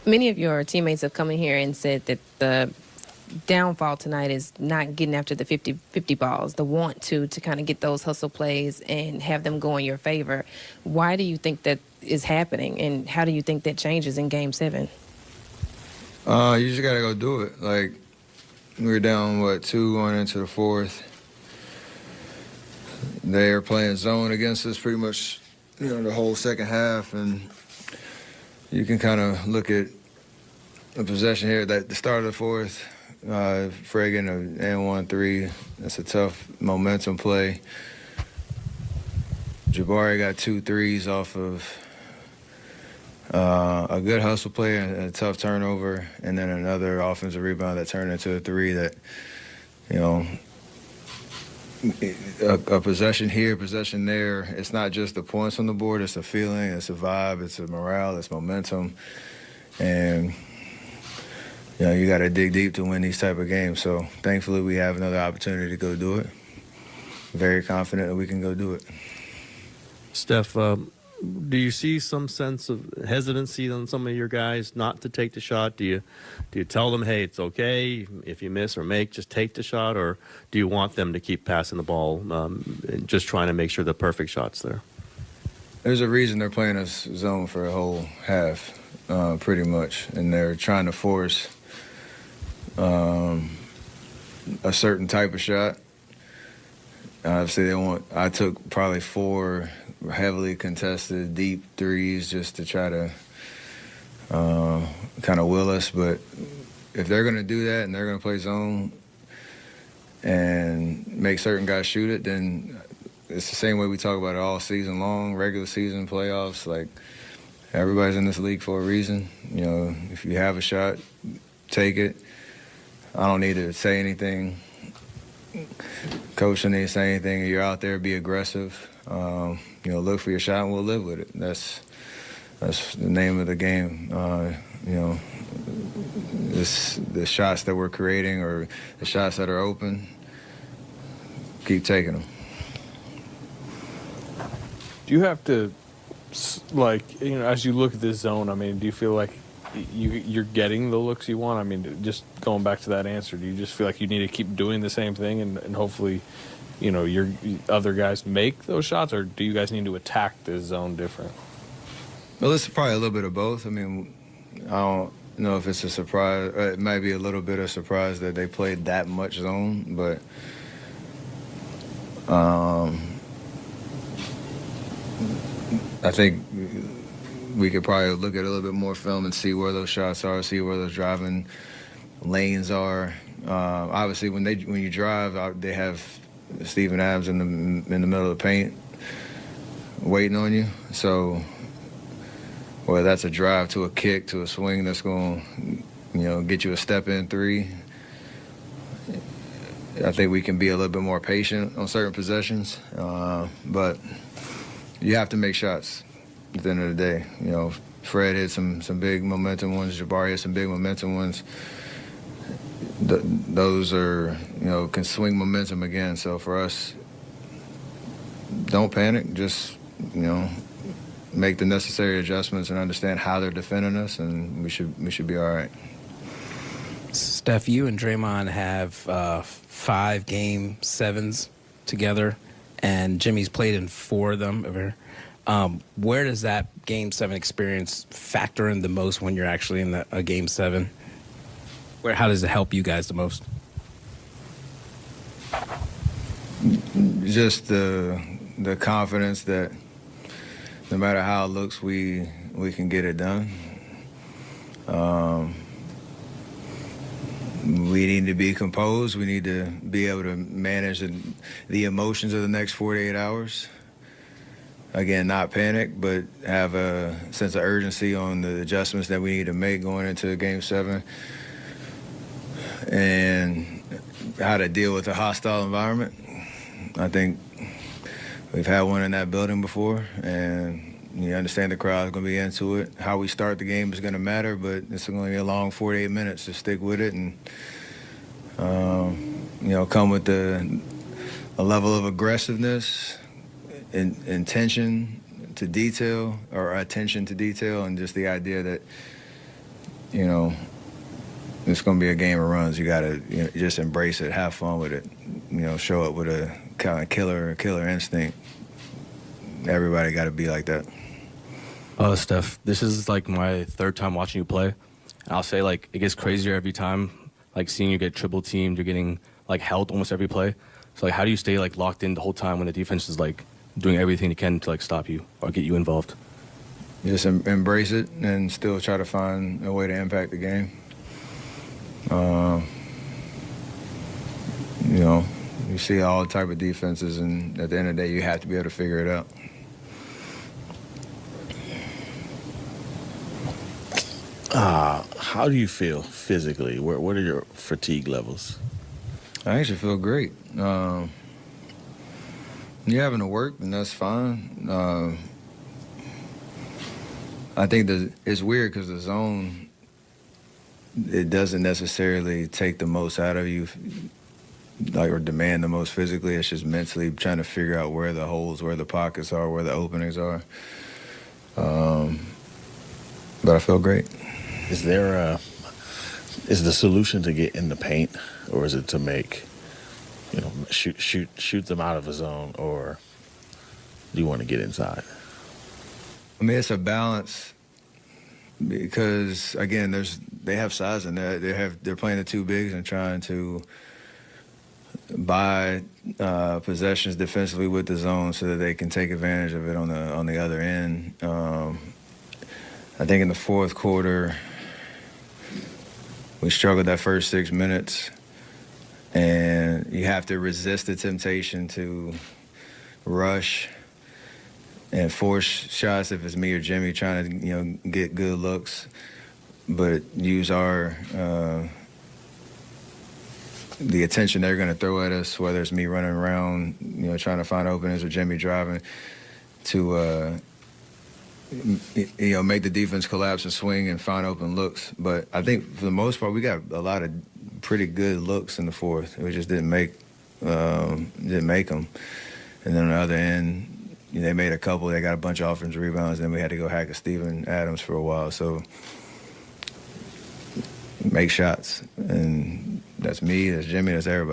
Many of your teammates have come in here and said that the downfall tonight is not getting after the 50-50 balls, the want to kind of get those hustle plays and have them go in your favor. Why do you think that is happening, and how do you think that changes in Game 7? You just got to go do it. Like, we were down, 2 going into the fourth. They are playing zone against us pretty much, the whole second half, and you can kind of look at the possession here at the start of the fourth. Fred getting an and 1-3. That's a tough momentum play. Jabari got 2 threes off of a good hustle play and a tough turnover, and then another offensive rebound that turned into a 3 that, a possession here, possession there. It's not just the points on the board, it's a feeling, it's a vibe, it's a morale, it's momentum. And you got to dig deep to win these type of games. So thankfully we have another opportunity to go do it. Very confident that we can go do it. Steph, do you see some sense of hesitancy on some of your guys not to take the shot? Do you tell them, hey, it's okay if you miss or make, just take the shot? Or do you want them to keep passing the ball and just trying to make sure the perfect shot's there? There's a reason they're playing us zone for a whole half, pretty much. And they're trying to force a certain type of shot. Obviously, I took probably 4 heavily contested deep threes just to try to kind of will us. But if they're going to do that and they're going to play zone and make certain guys shoot it, then it's the same way we talk about it all season long, regular season, playoffs. Like, everybody's in this league for a reason. If you have a shot, take it. I don't need to say anything. Coach doesn't need to say anything. You're out there, be aggressive. Look for your shot and we'll live with it. That's the name of the game. The shots that we're creating or the shots that are open, keep taking them. Do you have to, as you look at this zone, do you feel like you're getting the looks you want? Just going back to that answer, do you just feel like you need to keep doing the same thing and hopefully, your other guys make those shots, or do you guys need to attack this zone different? Well, it's probably a little bit of both. I don't know if it's a surprise. It might be a little bit of surprise that they played that much zone, but I think we could probably look at a little bit more film and see where those shots are, see where those driving lanes are. Obviously, when you drive, they have Steven Adams in the middle of the paint waiting on you. So whether that's a drive to a kick to a swing that's going to get you a step-in 3, I think we can be a little bit more patient on certain possessions. But you have to make shots at the end of the day. Fred hit some big momentum ones. Jabari hit some big momentum ones. Those are, can swing momentum again. So for us, don't panic. Just, make the necessary adjustments and understand how they're defending us, and we should be all right. Steph, you and Draymond have 5 Game 7s together, and Jimmy's played in 4 of them. Where does that Game 7 experience factor in the most when you're actually in a Game 7? How does it help you guys the most? Just the confidence that no matter how it looks, we can get it done. We need to be composed. We need to be able to manage the emotions of the next 48 hours. Again, not panic, but have a sense of urgency on the adjustments that we need to make going into Game 7. And how to deal with a hostile environment. I think we've had one in that building before, and you understand the crowd is going to be into it. How we start the game is going to matter, but it's going to be a long 48 minutes to stick with it and, come with a level of aggressiveness, intention to detail, or attention to detail, and just the idea that you know, it's going to be a game of runs. You got to just embrace it, have fun with it, you know, show up with a kind of killer instinct. Everybody got to be like that. Steph, this is like my third time watching you play. And I'll say, like, it gets crazier every time. Like, seeing you get triple teamed, you're getting, like, held almost every play. So, like, how do you stay, like, locked in the whole time when the defense is, like, doing everything they can to, like, stop you or get you involved? Just embrace it and still try to find a way to impact the game. You know, you see all type of defenses, and at the end of the day, you have to be able to figure it out. How do you feel physically? What are your fatigue levels? I actually feel great. You're having to work, and that's fine. I think it's weird because the zone, it doesn't necessarily take the most out of you, like, or demand the most physically. It's just mentally trying to figure out where the holes, where the pockets are, where the openings are. But I feel great. Is the solution to get in the paint, or is it to make, you know, shoot them out of a zone, or do you want to get inside? I mean, it's a balance because, again, they have size in there. They're playing the two bigs and trying to buy possessions defensively with the zone so that they can take advantage of it on the other end. I think in the fourth quarter, we struggled that first 6 minutes, and you have to resist the temptation to rush and force shots if it's me or Jimmy trying to, you know, get good looks, but use the attention they're going to throw at us, whether it's me running around, you know, trying to find openings, or Jimmy driving, to you know, make the defense collapse and swing and find open looks. But I think for the most part, we got a lot of pretty good looks in the fourth. We just didn't make them. And then on the other end, you know, they made a couple. They got a bunch of offensive rebounds. Then we had to go hack at Steven Adams for a while. So make shots, and that's me, that's Jimmy, that's everybody.